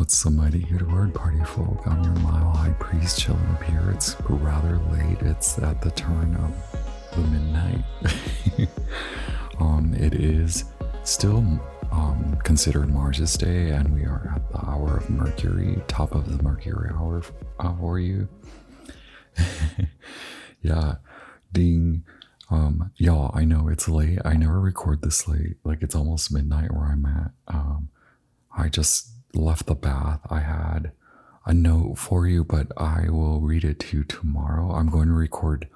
It's the mighty good word party folk. I'm your mile high priest chilling up here. It's rather late. It's at the turn of the midnight. It is still considered Mars's day, and we are at the hour of Mercury, top of the Mercury hour for you. Yeah, ding. Y'all, I know it's late. I never record this late. Like, it's almost midnight where I'm at. I just left the bath. I had a note for you, but I will read it to you tomorrow. I'm going to record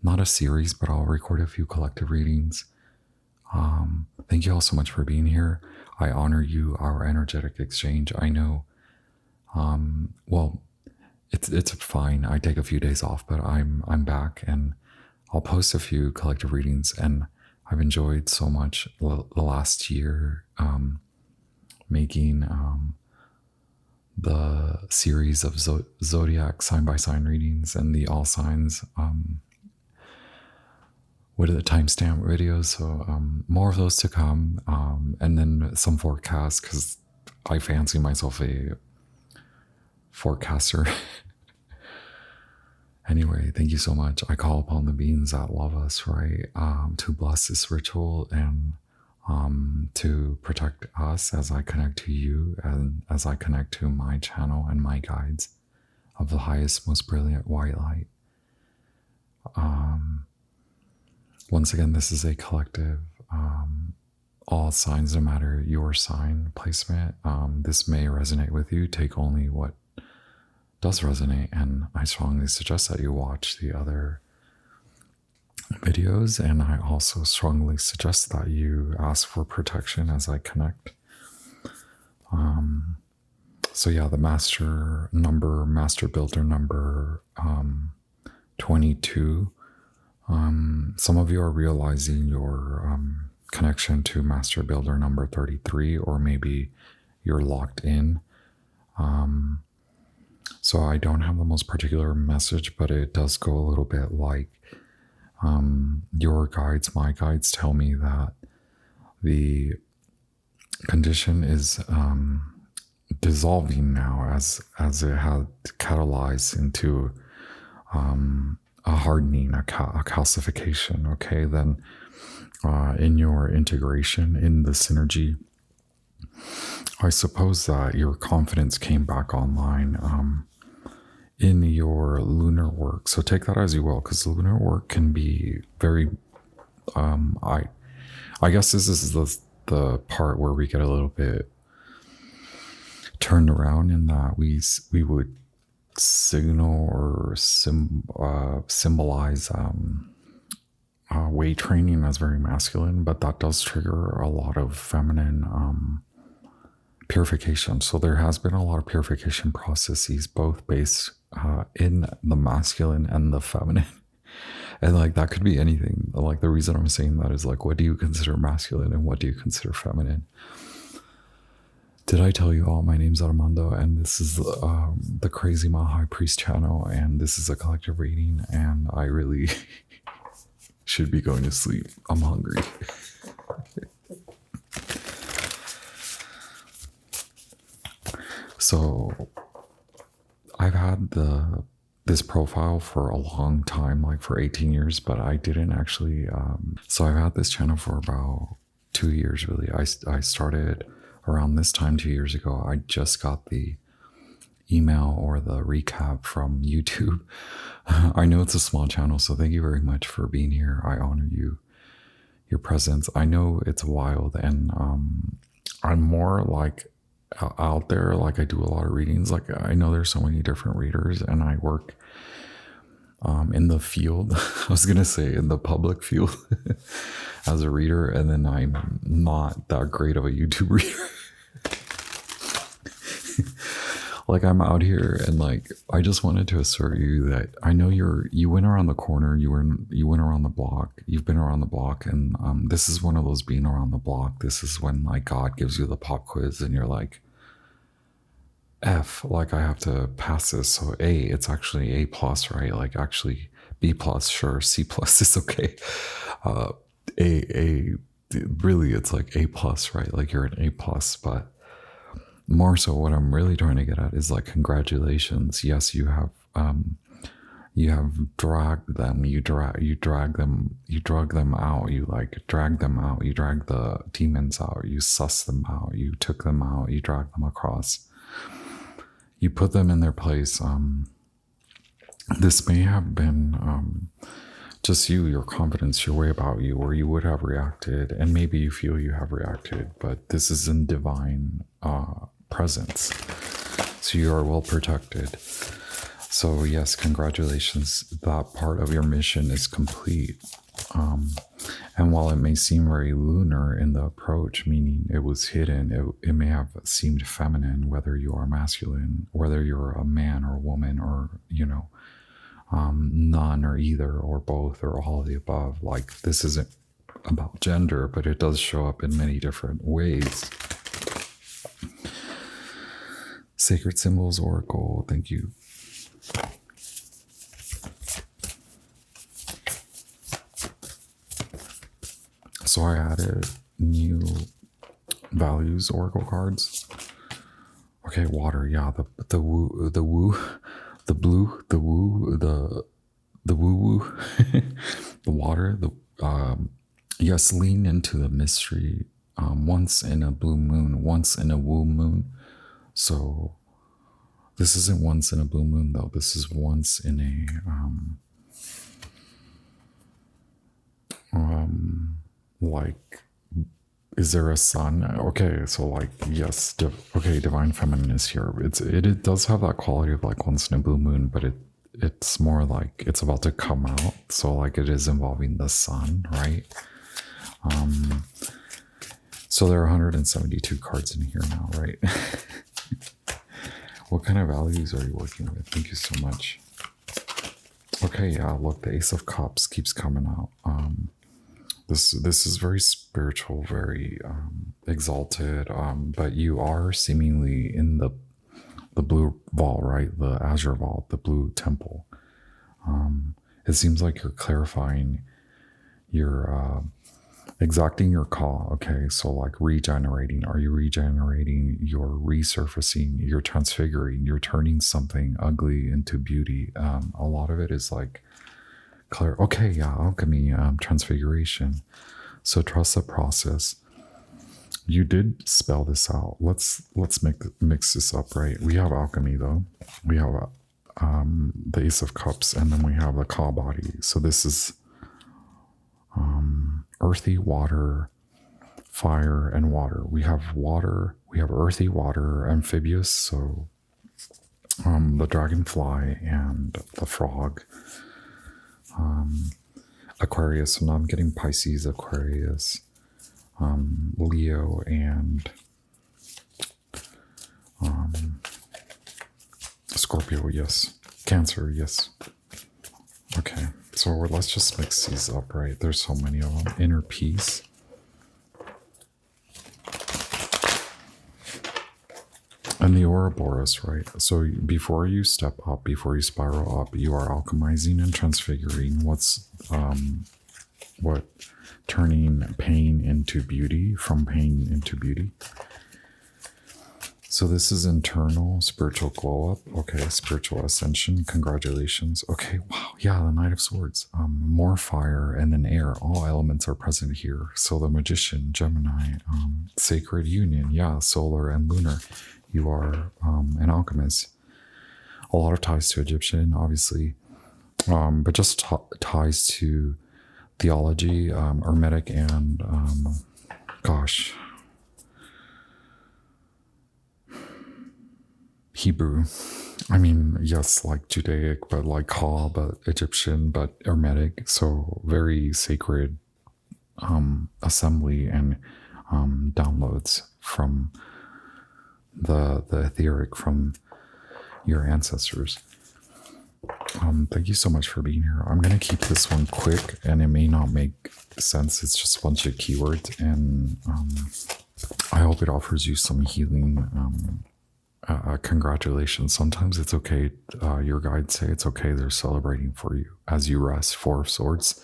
not a series, but I'll record a few collective readings. Thank you all so much for being here. I honor you, our energetic exchange. I know, well, it's fine. I take a few days off, but I'm back, and I'll post a few collective readings, and I've enjoyed so much the last year making the series of zodiac sign by sign readings and the all signs. What are the timestamp videos? So more of those to come, and then some forecasts, because I fancy myself a forecaster. Anyway, thank you so much. I call upon the beings that love us, right, to bless this ritual and to protect us as I connect to you and as I connect to my channel and my guides of the highest, most brilliant white light. Once again, this is a collective, all signs, no matter your sign placement. This may resonate with you. Take only what does resonate, and I strongly suggest that you watch the other videos, and I also strongly suggest that you ask for protection as I connect. So yeah, the master builder number 22. Some of you are realizing your connection to master builder number 33, or maybe you're locked in. So I don't have the most particular message, but it does go a little bit like your guides, my guides tell me that the condition is dissolving now as it had catalyzed into a hardening, a calcification. Okay, then in your integration, in the synergy, I suppose that your confidence came back online in your lunar work. So take that as you will, because lunar work can be very, I guess this is the part where we get a little bit turned around, in that we would signal or symbolize weight training as very masculine, but that does trigger a lot of feminine purification. So there has been a lot of purification processes, both based in the masculine and the feminine. And like, that could be anything. Like, the reason I'm saying that is like, what do you consider masculine and what do you consider feminine? Did I tell you all? My name's Armando, and this is the Crazy Ma High Priest channel, and this is a collective reading, and I really should be going to sleep. I'm hungry. So I've had this profile for a long time, like for 18 years, but I didn't actually, so I've had this channel for about 2 years, really. I started around this time 2 years ago. I just got the email or the recap from YouTube. I know it's a small channel, so thank you very much for being here. I honor you, your presence. I know it's wild, and I'm more like out there. Like, I do a lot of readings. Like, I know there's so many different readers, and I work in the field. I was gonna say in the public field as a reader, and then I'm not that great of a YouTube reader. Like, I'm out here, and like, I just wanted to assert you that I know you went around the corner, you went around the block, you've been around the block, and this is one of those being around the block. This is when, like, God gives you the pop quiz and you're like, F, like, I have to pass this. So A, it's actually A plus, right? Like, actually B plus, sure, C plus is okay. A really, it's like A plus, right? Like, you're an A plus, but more so what I'm really trying to get at is like, congratulations. Yes, you have dragged them, you drag them, you drug them out, you like drag them out, you drag the demons out, you suss them out, you took them out, you drag them across, you put them in their place. This may have been just you, your confidence, your way about you, or you would have reacted, and maybe you feel you have reacted, but this is in divine presence. So you are well protected. So yes, congratulations. That part of your mission is complete. And while it may seem very lunar in the approach, meaning it was hidden, it may have seemed feminine, whether you are masculine, whether you're a man or a woman, or, none or either or both or all of the above. Like, this isn't about gender, but it does show up in many different ways. Sacred Symbols Oracle, thank you. So I added new values oracle cards. Okay, water, yeah, the woo, the woo, the blue, the woo, the woo woo, the water, yes, lean into the mystery. Once in a blue moon, once in a woo moon. So this isn't once in a blue moon though. This is once in a like, is there a sun? Okay, so like, yes, okay, divine feminine is here. It does have that quality of like once in a blue moon, but it's more like it's about to come out. So like, it is involving the sun, right? So there are 172 cards in here now, right? What kind of values are you working with? Thank you so much. Okay, yeah, look, the Ace of Cups keeps coming out. This is very spiritual, very exalted, but you are seemingly in the blue vault, right? The azure vault, the blue temple. It seems like you're clarifying, you're exacting your call. Okay, so like regenerating. Are you regenerating? You're resurfacing, you're transfiguring, you're turning something ugly into beauty. A lot of it is like clear. Okay, yeah, alchemy, transfiguration. So trust the process. You did spell this out. Let's mix this up, right? We have alchemy though. We have the Ace of Cups, and then we have the Ka body. So this is earthy, water, fire, and water. We have water. We have earthy, water, amphibious. So the dragonfly and the frog. Aquarius, so now I'm getting Pisces, Aquarius, Leo, and Scorpio, yes. Cancer, yes. Okay, so let's just mix these up, right? There's so many of them. Inner peace. And the Ouroboros, right? So before you step up, before you spiral up, you are alchemizing and transfiguring what turning pain into beauty, from pain into beauty. So this is internal spiritual glow up. Okay, spiritual ascension. Congratulations. Okay, wow. Yeah, the Knight of Swords. More fire and then air. All elements are present here. So the Magician, Gemini, sacred union. Yeah, solar and lunar. You are an alchemist. A lot of ties to Egyptian, obviously, but just ties to theology, Hermetic, and Hebrew. I mean, yes, like Judaic, but like Ka, but Egyptian, but Hermetic. So very sacred assembly and downloads from the etheric from your ancestors. Thank you so much for being here. I'm going to keep this one quick, and it may not make sense. It's just a bunch of keywords, and I hope it offers you some healing. Congratulations. Sometimes it's okay. Your guides say it's okay. They're celebrating for you as you rest. Four of Swords.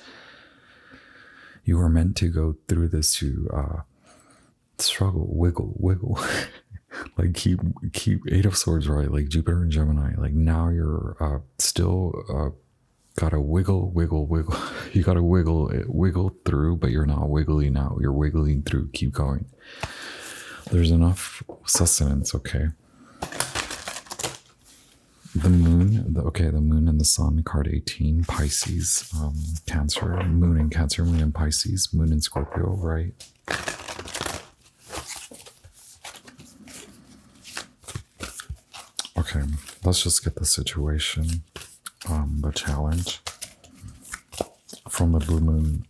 You were meant to go through this to struggle, wiggle. Like keep Eight of Swords, right? Like Jupiter and Gemini. Like now you're still gotta wiggle. You gotta wiggle through, but you're not wiggling out. You're wiggling through. Keep going. There's enough sustenance, okay? The moon, the moon and the sun, card 18, Pisces, Cancer, moon in Cancer, moon in Pisces, moon in Scorpio, right? Okay, let's just get the situation, the challenge from the blue moon,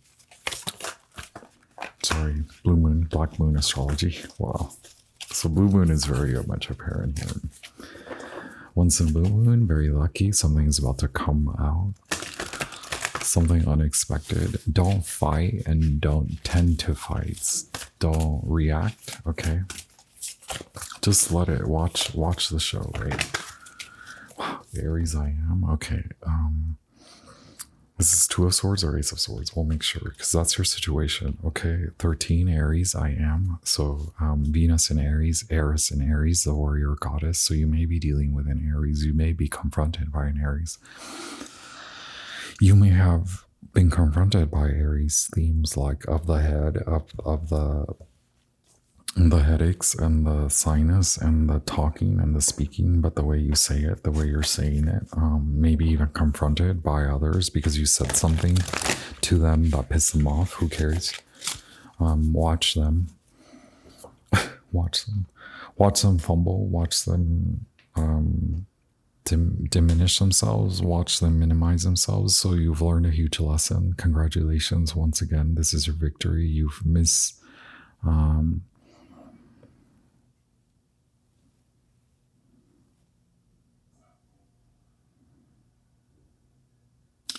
black moon astrology. Wow. So blue moon is very much apparent here. Once in blue moon, very lucky. Something is about to come out. Something unexpected. Don't fight and don't tend to fight. Don't react, okay? Just let it watch the show, right? Wow, Aries I am. Okay. This is Two of Swords or Ace of Swords. We'll make sure because that's your situation. Okay, 13 Aries I am. So Venus in Aries, Eris in Aries, the warrior goddess. So you may be dealing with an Aries. You may be confronted by an Aries. You may have been confronted by Aries themes like of the head, of the headaches and the sinus and the talking and the speaking, but the way you say it, the way you're saying it, maybe even confronted by others because you said something to them that pissed them off. Who cares? Watch them. Watch them fumble. Watch them diminish themselves. Watch them minimize themselves. So you've learned a huge lesson. Congratulations once again. This is your victory. You've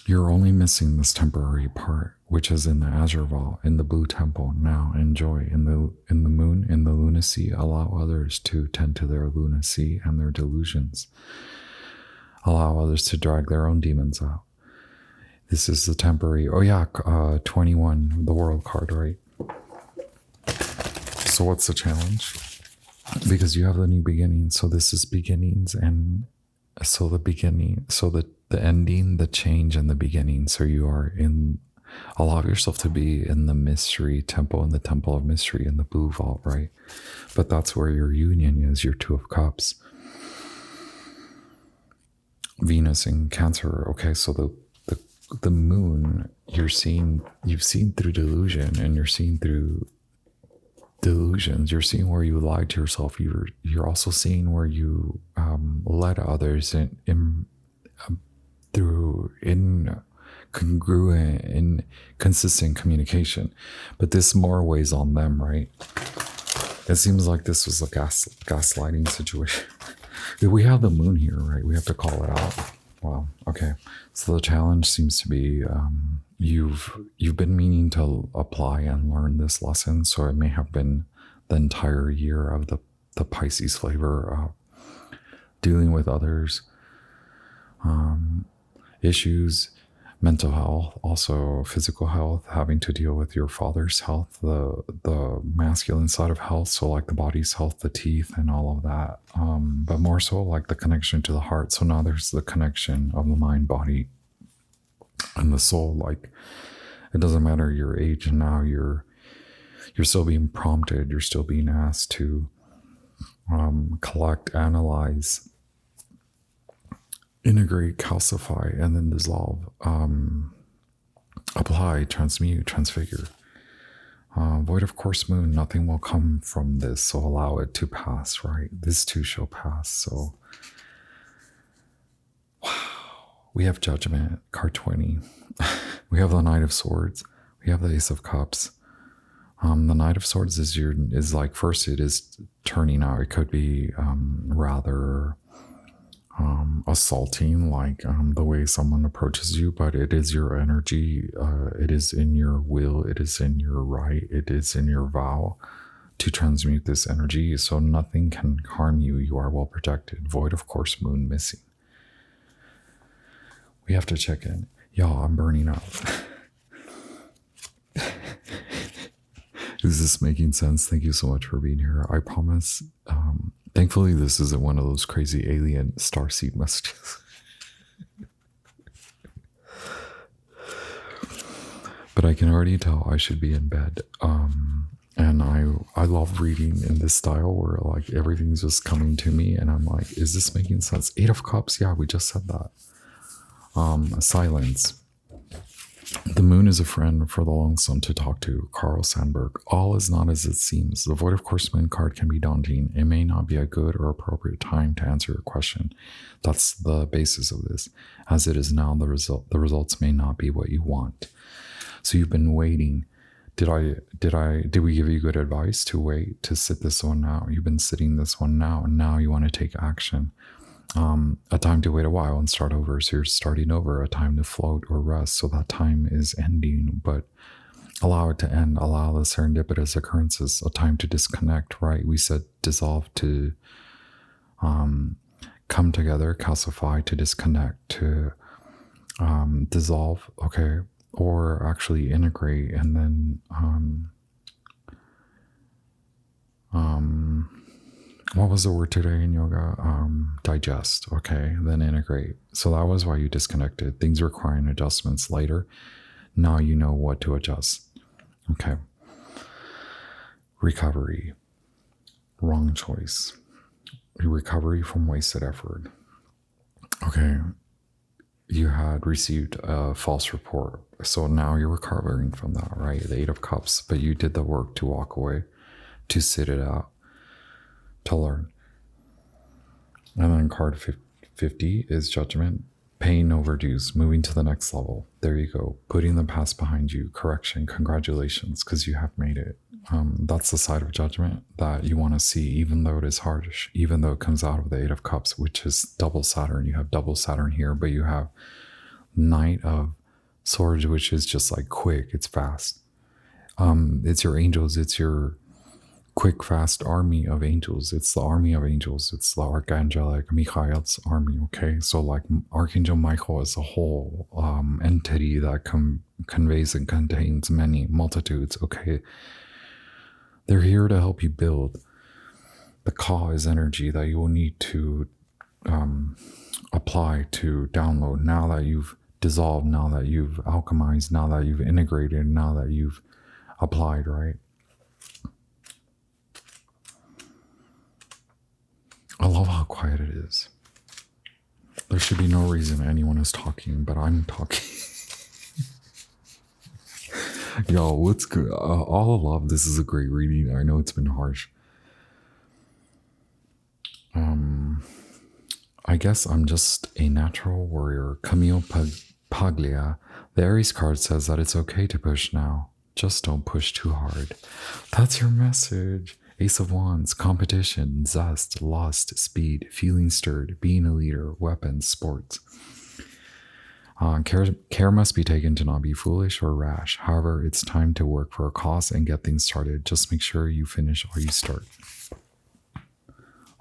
You're only missing this temporary part, which is in the azure vault, in the blue temple. Now enjoy in the moon, in the lunacy. Allow others to tend to their lunacy and their delusions. Allow others to drag their own demons out. This is the temporary. Oh yeah, 21, the world card, right? So what's the challenge? Because you have the new beginning. So this is beginnings, and so the beginning. So the ending, the change, and the beginning. So you are in, allow yourself to be in the mystery temple, in the temple of mystery, in the blue vault, right? But that's where your union is, your Two of Cups. Venus in Cancer. Okay, so the moon, you've seen through delusion, and you're seeing through delusions. You're seeing where you lied to yourself. You're also seeing where you led others through incongruent, inconsistent communication. But this more weighs on them, right? It seems like this was a gaslighting situation. We have the moon here, right? We have to call it out. Wow. Okay. So the challenge seems to be you've been meaning to apply and learn this lesson. So it may have been the entire year of the Pisces flavor, dealing with others, issues, mental health, also physical health, having to deal with your father's health, the masculine side of health, so like the body's health, the teeth and all of that, but more so like the connection to the heart. So now there's the connection of the mind, body, and the soul. Like it doesn't matter your age, and now you're still being prompted, you're still being asked to collect, analyze, integrate, calcify, and then dissolve, apply, transmute, transfigure. Void of course moon, nothing will come from this, so allow it to pass, right? This too shall pass. So wow, we have Judgment, card 20. We have the Knight of Swords. We have the Ace of Cups. The Knight of Swords is like, first it is turning out. It could be rather assaulting, like the way someone approaches you, but it is your energy. It is in your will. It is in your right. It is in your vow to transmute this energy. So nothing can harm you. You are well protected. Void of course moon missing. We have to check in. Y'all, I'm burning up. Is this making sense? Thank you so much for being here. I promise Thankfully, this isn't one of those crazy alien starseed messages. But I can already tell I should be in bed. And I love reading in this style where like everything's just coming to me, and I'm like, is this making sense? Eight of Cups, yeah, we just said that. Silence. The moon is a friend for the lonesome to talk to. Carl Sandburg. All is not as it seems. The Void of Horsemen card can be daunting. It may not be a good or appropriate time to answer your question. That's the basis of this. As it is now, the results may not be what you want. So you've been waiting. Did we give you good advice to wait, to sit this one out? You've been sitting this one now, and now you want to take action. A time to wait a while and start over. So you're starting over. A time to float or rest. So that time is ending, but allow it to end. Allow the serendipitous occurrences. A time to disconnect, right? We said dissolve, to come together, calcify, to disconnect, to dissolve, okay, or actually integrate, and then what was the word today in yoga? Digest, okay, then integrate. So that was why you disconnected. Things requiring adjustments later. Now you know what to adjust. Okay. Recovery. Wrong choice. Recovery from wasted effort. Okay. You had received a false report. So now you're recovering from that, right? The Eight of Cups. But you did the work to walk away, to sit it out, to learn. And then card 50 is Judgment. Paying no overdues, moving to the next level. There you go. Putting the past behind you. Correction. Congratulations, because you have made it. That's the side of Judgment that you want to see, even though it is harsh, even though it comes out of the Eight of Cups, which is double Saturn. You have double Saturn here, but you have Knight of Swords, which is just like quick. It's fast. It's your angels. It's your quick, fast army of angels. It's the army of angels. It's the archangelic Michael's army. Okay, so like Archangel Michael is a whole entity that conveys and contains many multitudes. Okay, they're here to help you build. The Ka is energy that you will need to apply, to download. Now that you've dissolved, now that you've alchemized, now that you've integrated, now that you've applied, right? I love how quiet it is. There should be no reason anyone is talking, but I'm talking. Yo, what's good? All of love. This is a great reading. I know it's been harsh. I guess I'm just a natural warrior. Camille Paglia. The Aries card says that it's okay to push now. Just don't push too hard. That's your message. Ace of Wands, competition, zest, lust, speed, feeling stirred, being a leader, weapons, sports. Care must be taken to not be foolish or rash. However, it's time to work for a cause and get things started. Just make sure you finish or you start.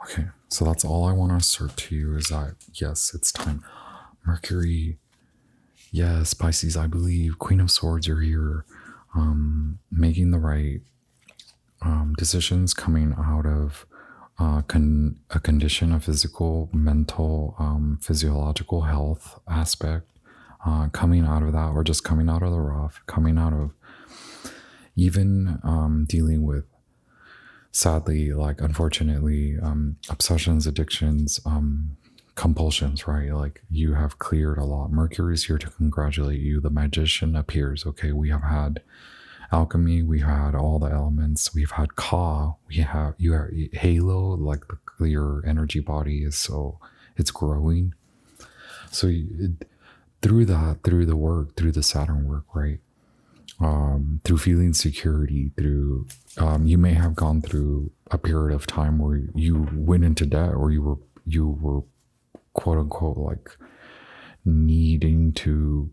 Okay, so that's all I want to assert to you is that, yes, it's time. Mercury, yes, Pisces, I believe. Queen of Swords, you're here. Making the right decisions, coming out of a condition of physical, mental, physiological health aspect, coming out of that, or just coming out of the rough, coming out of even dealing with, sadly, like unfortunately, obsessions, addictions, compulsions, right? Like you have cleared a lot. Mercury is here to congratulate you. The magician appears. Okay, we have had alchemy, we had all the elements, we've had Ka, we have halo, like your energy body is, so it's growing. So through that, through the work, through the Saturn work, right, through feeling security, through you may have gone through a period of time where you went into debt, or you were quote unquote like needing to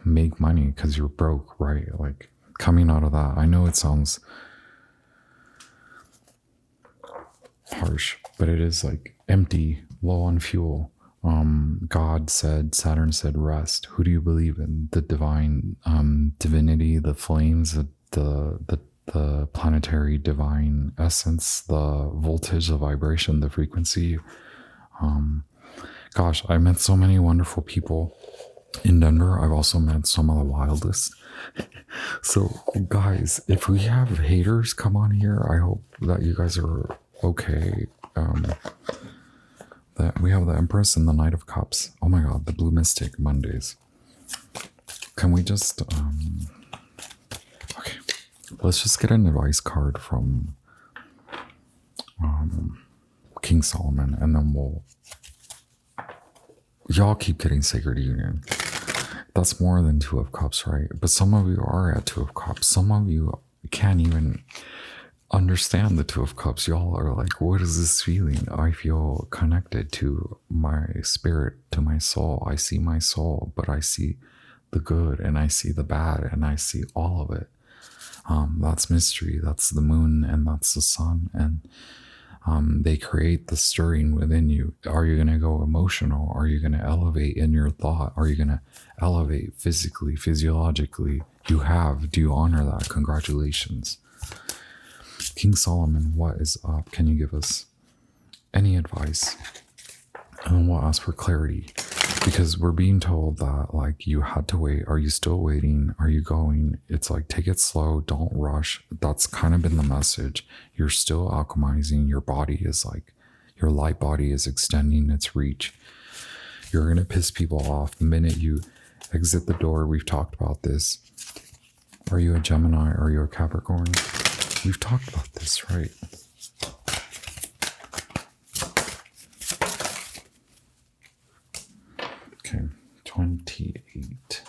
make money because you're broke, right? Like coming out of that. I know it sounds harsh, but it is like empty, low on fuel. God said, Saturn said, rest. Who do you believe in? The divine divinity, the flames, the the planetary divine essence, the voltage, the vibration, the frequency. Gosh, I met so many wonderful people in Denver. I've also met some of the wildest. So, guys, if we have haters come on here, I hope that you guys are okay. That we have the Empress and the Knight of Cups. Oh my God, the Blue Mystic Mondays. Can we just okay? Let's just get an advice card from King Solomon, and then y'all keep getting Sacred Union. That's more than Two of Cups, right? But some of you are at Two of Cups. Some of you can't even understand the Two of Cups. Y'all are like, what is this feeling? I feel connected to my spirit, to my soul. I see my soul, but I see the good and I see the bad and I see all of it. That's mystery. That's the moon and that's the sun. And they create the stirring within you. Are you going to go emotional? Are you going to elevate in your thought? Are you going to elevate physically, physiologically? You have. Do you honor that? Congratulations. King Solomon, what is up? Can you give us any advice? And we'll ask for clarity, because we're being told that like you had to wait. Are you still waiting? Are you going? It's like, take it slow. Don't rush. That's kind of been the message. You're still alchemizing. Your body is like, your light body is extending its reach. You're going to piss people off the minute you exit the door. We've talked about this. Are you a Gemini? Are you a Capricorn? We've talked about this, right? Okay, 28.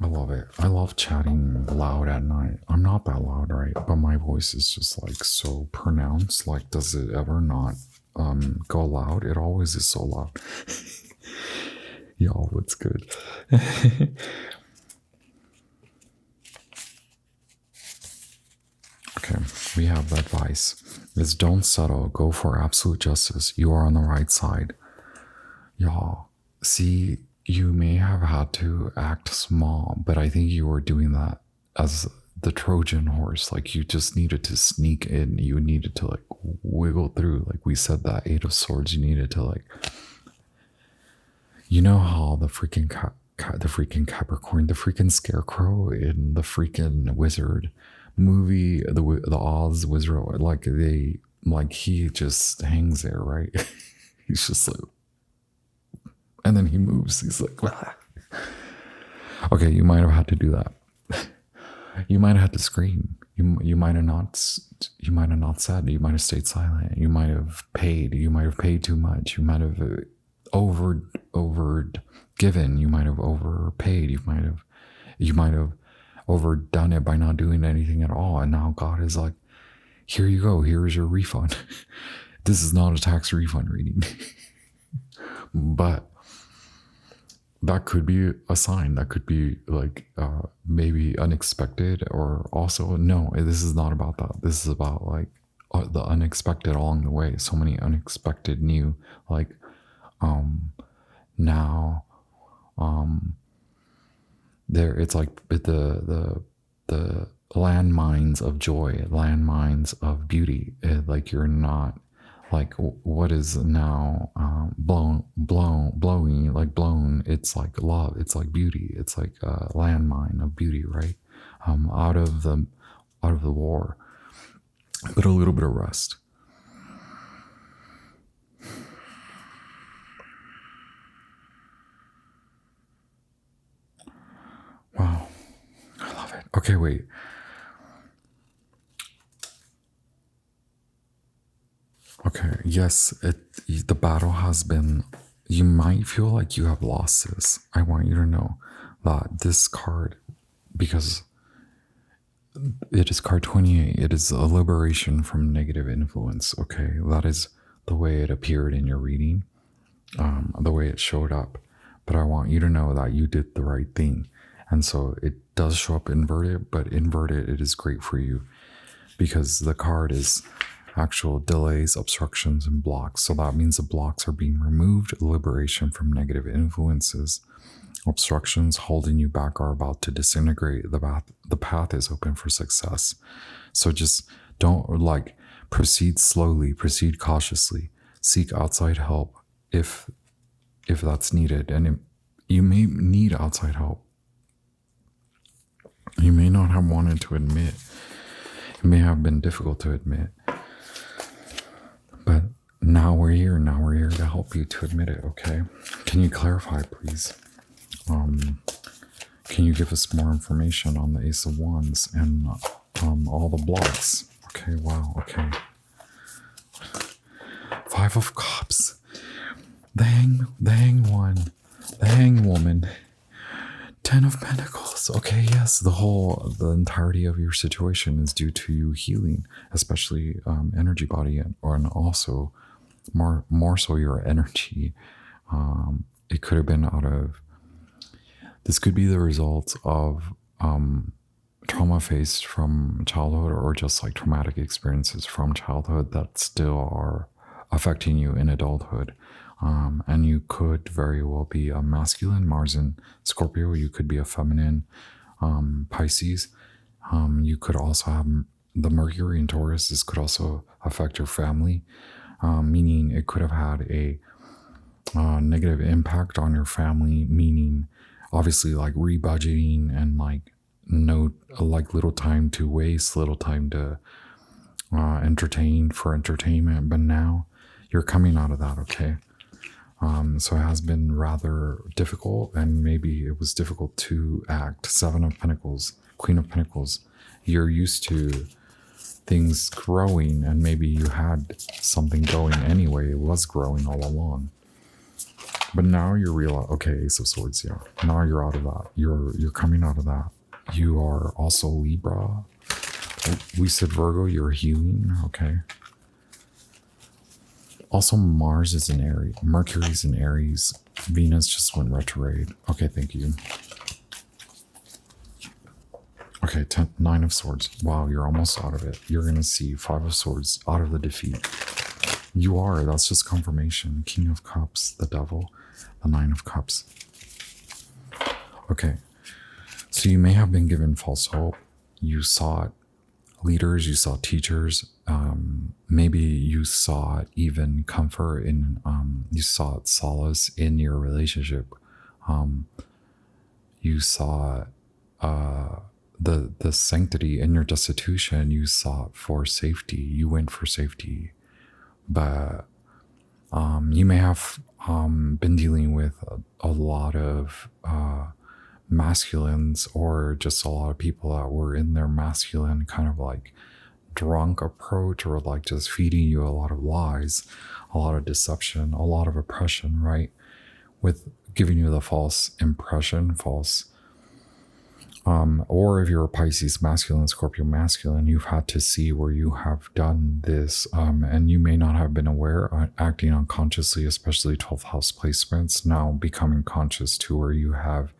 I love it. I love chatting loud at night. I'm not that loud, right? But my voice is just like so pronounced. Like, does it ever not go loud? It always is so loud. Y'all, what's good? Okay, we have advice. Is don't settle. Go for absolute justice. You are on the right side. Y'all, see, you may have had to act small, but I think you were doing that as the Trojan horse. Like, you just needed to sneak in. You needed to like wiggle through. Like we said, that Eight of Swords, you needed to like, you know how the freaking Capricorn, the freaking Scarecrow in the freaking Wizard movie, the Oz Wizard, like he just hangs there, right? He's just like, and then he moves. He's like, ah. Okay, you might have had to do that. You might have had to scream. You might have not. You might have not said. You might have stayed silent. You might have paid. You might have paid too much. You might have over given. You might have overpaid. You might have overdone it by not doing anything at all. And now God is like, here you go. Here is your refund. This is not a tax refund reading. But that could be a sign. That could be like maybe unexpected, or also no, this is not about that. This is about like the unexpected along the way. So many unexpected new, like now there, it's like the landmines of joy, landmines of beauty. Like you're not like what is now blowing, like blown. It's like love. It's like beauty. It's like a landmine of beauty, right? Out of the war, but a little bit of rest. Wow, I love it. Okay, wait. Okay, yes, the battle has been, you might feel like you have losses. I want you to know that this card, because it is card 28, it is a liberation from negative influence, okay? That is the way it appeared in your reading, the way it showed up. But I want you to know that you did the right thing. And so it does show up inverted, but inverted, it is great for you because the card is actual delays, obstructions, and blocks. So that means the blocks are being removed, liberation from negative influences. Obstructions holding you back are about to disintegrate. The path is open for success. So just don't proceed slowly, proceed cautiously, seek outside help if that's needed. And you may need outside help. You may not have wanted to admit. It may have been difficult to admit. But now we're here. Now we're here to help you to admit it, okay? Can you clarify, please? Can you give us more information on the Ace of Wands and all the blocks? Okay, wow, okay. Five of Cups. The hang one. The hang woman. 10 of Pentacles. Okay, yes, the entirety of your situation is due to you healing, especially energy body, and also more so your energy. It could have been this could be the result of trauma faced from childhood, or just like traumatic experiences from childhood that still are affecting you in adulthood. And you could very well be a masculine, Mars in Scorpio. You could be a feminine, Pisces. You could also have the Mercury in Taurus. This could also affect your family, meaning it could have had a negative impact on your family, meaning obviously like rebudgeting and little time to waste, little time to entertain for entertainment. But now you're coming out of that, okay? So it has been rather difficult, and maybe it was difficult to act. Seven of Pentacles, Queen of Pentacles. You're used to things growing, and maybe you had something going anyway. It was growing all along. But now you're okay, Ace of Swords, yeah. Now you're out of that. You're coming out of that. You are also Libra. We said Virgo, you're healing, okay. Also, Mars is in Aries. Mercury's in Aries. Venus just went retrograde. Okay, thank you. Okay, 9 of Swords. Wow, you're almost out of it. You're going to see 5 of Swords out of the defeat. You are. That's just confirmation. King of Cups, the Devil, the 9 of Cups. Okay, so you may have been given false hope. You sought leaders, you saw teachers, maybe you sought even comfort in, you sought solace in your relationship. You saw the sanctity in your destitution. You sought for safety. You went for safety. But you may have been dealing with a lot of masculines, or just a lot of people that were in their masculine kind of like drunk approach, or like just feeding you a lot of lies, a lot of deception, a lot of oppression, right? With giving you the false impression, or if you're a Pisces masculine, Scorpio masculine, you've had to see where you have done this, and you may not have been aware, acting unconsciously, especially 12th house placements, now becoming conscious to where you have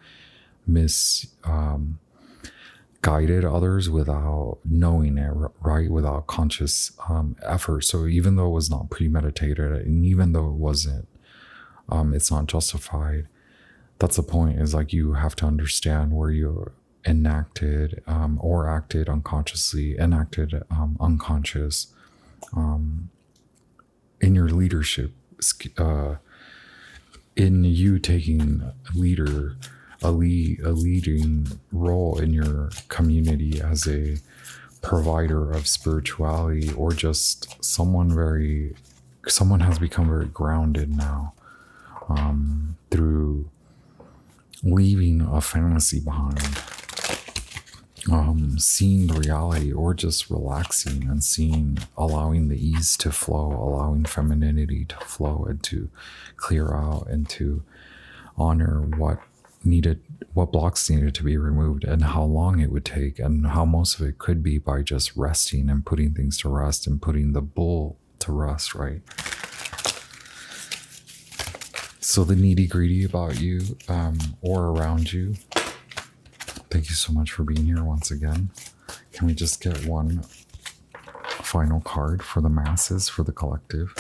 guided others without knowing it, right? Without conscious effort. So even though it was not premeditated, and even though it wasn't, it's not justified. That's the point, is like you have to understand where you enacted or acted unconsciously, enacted unconscious in your leadership, in you taking a leading role in your community as a provider of spirituality, or just someone has become very grounded now, through leaving a fantasy behind, seeing the reality, or just relaxing and allowing the ease to flow, allowing femininity to flow, and to clear out, and to honor what blocks needed to be removed, and how long it would take, and how most of it could be by just resting and putting things to rest, and putting the bull to rest, right? So the nitty-gritty about you, or around you. Thank you so much for being here once again. Can we just get one final card for the masses, for the collective?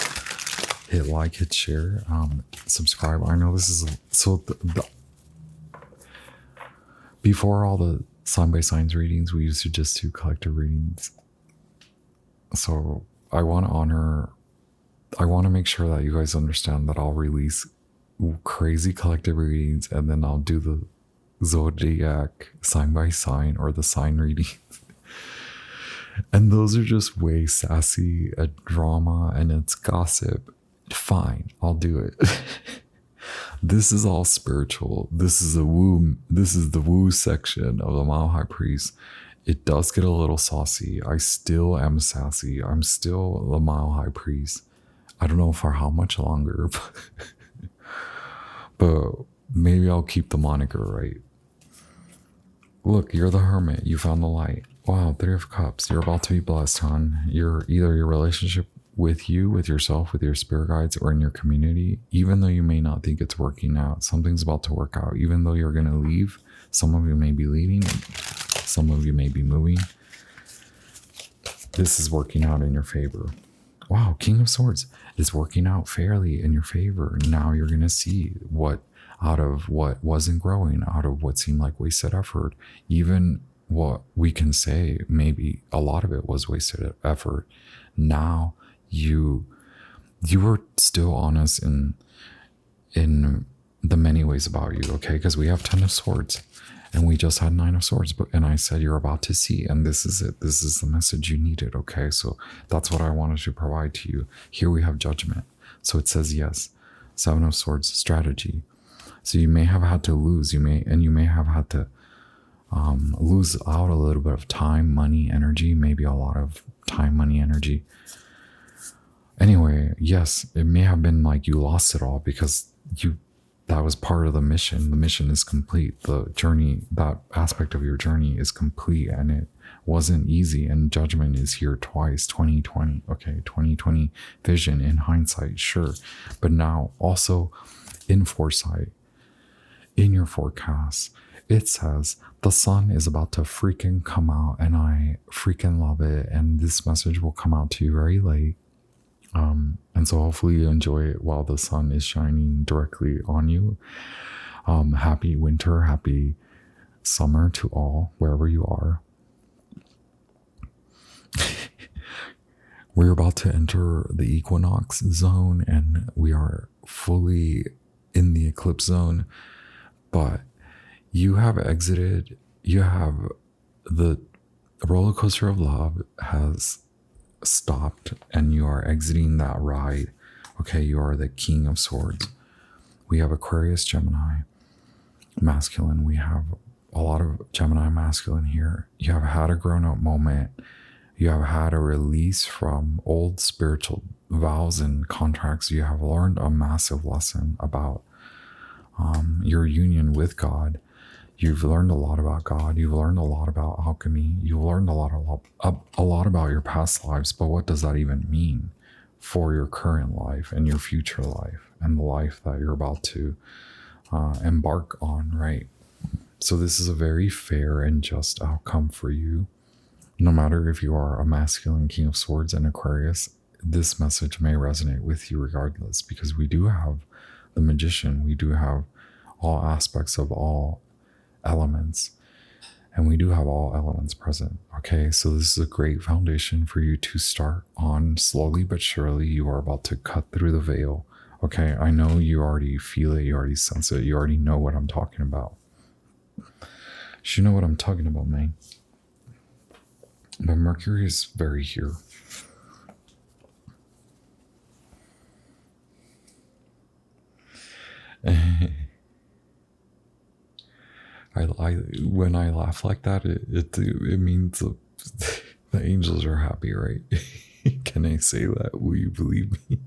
Hit like, hit share, subscribe. I know this is before all the sign by signs readings, we used to just do collective readings. So I want to make sure that you guys understand that I'll release crazy collective readings, and then I'll do the zodiac sign by sign or the sign readings. And those are just way sassy, a drama, and it's gossip. Fine, I'll do it. This is all spiritual. This is the woo section of the Mile High Priest. It does get a little saucy. I still am sassy. I'm still the Mile High Priest. I don't know for how much longer, but maybe I'll keep the moniker, right? Look, you're the hermit. You found the light. Wow, 3 of Cups. You're about to be blessed, hon. Either your relationship with you, with yourself, with your spirit guides, or in your community, even though you may not think it's working out, something's about to work out. Even though you're going to leave, some of you may be leaving, some of you may be moving. This is working out in your favor. Wow, King of Swords is working out fairly in your favor. Now you're going to see what out of what wasn't growing, out of what seemed like wasted effort, even what we can say, maybe a lot of it was wasted effort. Now you were still honest in the many ways about you, okay? Because we have 10 of Swords and we just had 9 of Swords, and I said you're about to see, and this is it. This is the message you needed, okay? So that's what I wanted to provide to you. Here we have Judgment. So it says yes. 7 of Swords, strategy. So you may have had to lose, you may have had to lose out a little bit of time, money, energy, maybe a lot of time, money, energy. Anyway, yes, it may have been like you lost it all because that was part of the mission. The mission is complete. The journey, that aspect of your journey is complete, and it wasn't easy. And Judgment is here twice, 2020. Okay, 2020 vision in hindsight, sure. But now also in foresight, in your forecast, it says the sun is about to freaking come out, and I freaking love it. And this message will come out to you very late. And so hopefully you enjoy it while the sun is shining directly on you. Happy winter, happy summer to all, wherever you are. We're about to enter the equinox zone, and we are fully in the eclipse zone. But you have exited, you have the roller coaster of love has stopped, and you are exiting that ride. Okay, you are the King of Swords. We have Aquarius, Gemini, masculine. We have a lot of Gemini masculine here. You have had a grown-up moment. You have had a release from old spiritual vows and contracts. You have learned a massive lesson about your union with God. You've learned a lot about God. You've learned a lot about alchemy. You've learned a lot about your past lives. But what does that even mean for your current life and your future life and the life that you're about to embark on, right? So this is a very fair and just outcome for you. No matter if you are a masculine King of Swords and Aquarius, this message may resonate with you regardless, because we do have the Magician. We do have all aspects of all elements, and we do have all elements present. Okay, so this is a great foundation for you to start on. Slowly but surely you are about to cut through the veil. Okay, I know you already feel it, you already sense it, you already know what I'm talking about. You know what I'm talking about, man. But Mercury is very here. When I laugh like that, it means the angels are happy, right? Can I say that? Will you believe me?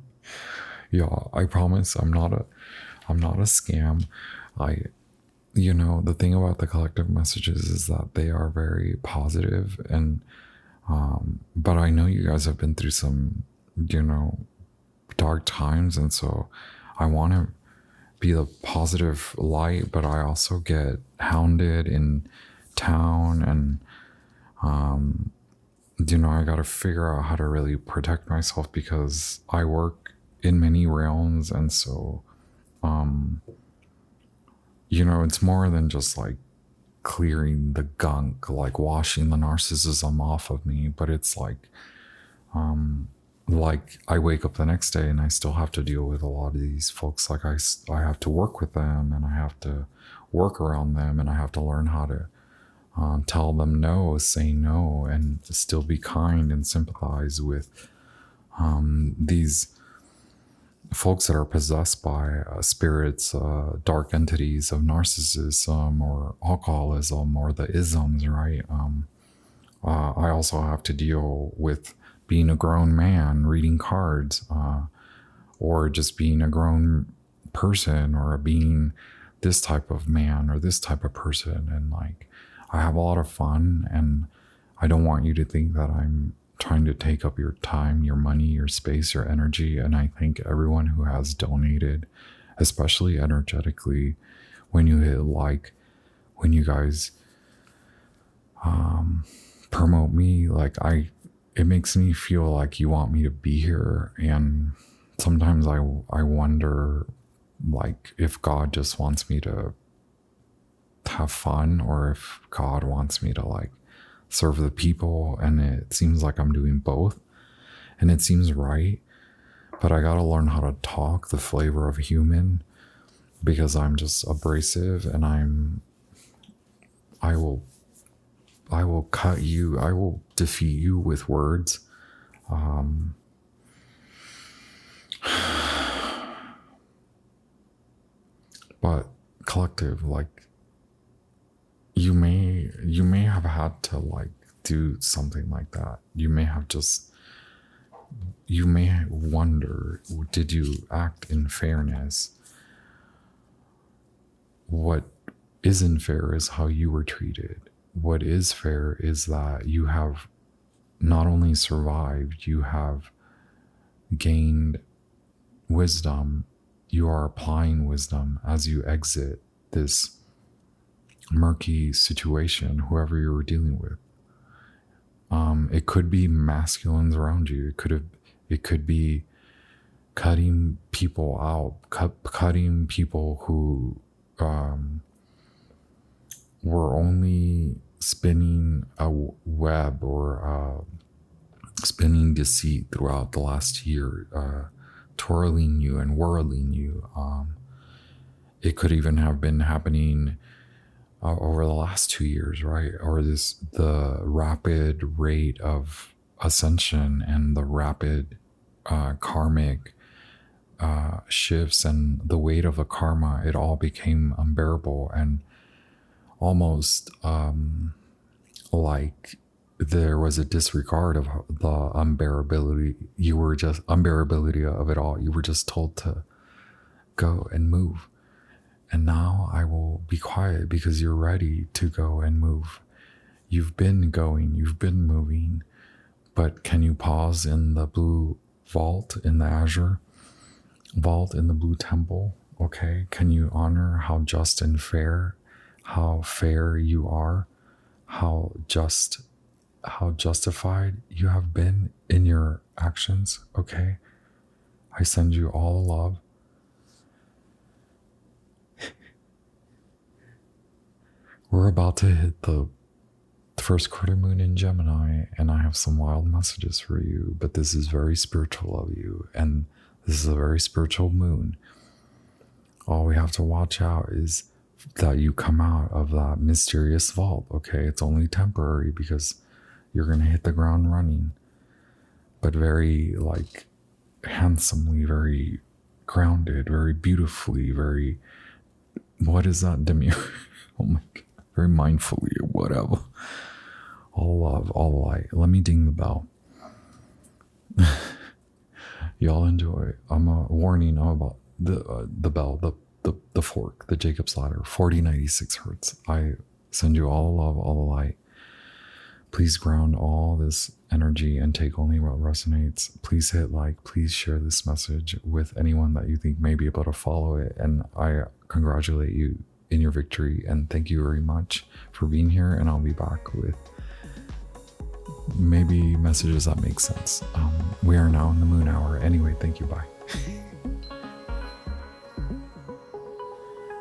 Yeah, I promise I'm not a scam. The thing about the collective messages is that they are very positive, and but I know you guys have been through some, dark times, and so I want to be the positive light, but I also get hounded in town, and I got to figure out how to really protect myself, because I work in many realms, and so it's more than just like clearing the gunk, like washing the narcissism off of me. But it's like I wake up the next day and I still have to deal with a lot of these folks. Like I have to work with them, and I have to work around them, and I have to learn how to tell them no, say no, and still be kind and sympathize with these folks that are possessed by spirits, dark entities of narcissism or alcoholism or the isms, right? I also have to deal with being a grown man, reading cards, or just being a grown person, or being this type of man or this type of person. And like, I have a lot of fun, and I don't want you to think that I'm trying to take up your time, your money, your space, your energy. And I thank everyone who has donated, especially energetically, when you hit like, when you guys promote me. Like it makes me feel like you want me to be here. And sometimes I wonder, like, if God just wants me to have fun, or if God wants me to like serve the people. And it seems like I'm doing both, and it seems right, but I gotta learn how to talk the flavor of human, because I'm just abrasive, and I will cut you, I will defeat you with words. But collective, like, you may have had to like do something like that. You may wonder, did you act in fairness? What isn't fair is how you were treated. What is fair is that you have not only survived, you have gained wisdom. You are applying wisdom as you exit this murky situation, whoever you were dealing with. It could be masculines around you. It could be cutting people out, cutting people who were only spinning a web, or spinning deceit throughout the last year, twirling you and whirling you. It could even have been happening over the last 2 years, right? Or the rapid rate of ascension and the rapid karmic shifts and the weight of the karma. It all became unbearable, and almost like there was a disregard of the unbearability. Unbearability of it all. You were just told to go and move. And now I will be quiet because you're ready to go and move. You've been going, you've been moving, but can you pause in the blue vault, in the azure vault, in the blue temple? Okay, can you honor how just and fair, how fair you are, how justified you have been in your actions? Okay, I send you all love. We're about to hit the first quarter moon in Gemini, and I have some wild messages for you, but this is very spiritual of you, and this is a very spiritual moon. All we have to watch out is that you come out of that mysterious vault, okay? It's only temporary because you're going to hit the ground running, but very like handsomely, very grounded, very beautifully, very, what is that demure? Oh my God. Very mindfully, or whatever. All love, all light. Let me ding the bell. Y'all enjoy. I'm a warning about the bell, the fork, the Jacob's ladder, 4096 hertz. I send you all the love, all the light. Please ground all this energy and take only what resonates. Please hit like, please share this message with anyone that you think may be able to follow it. And I congratulate you in your victory, and thank you very much for being here, and I'll be back with maybe messages that make sense. We are now in the moon hour. Anyway, thank you. Bye.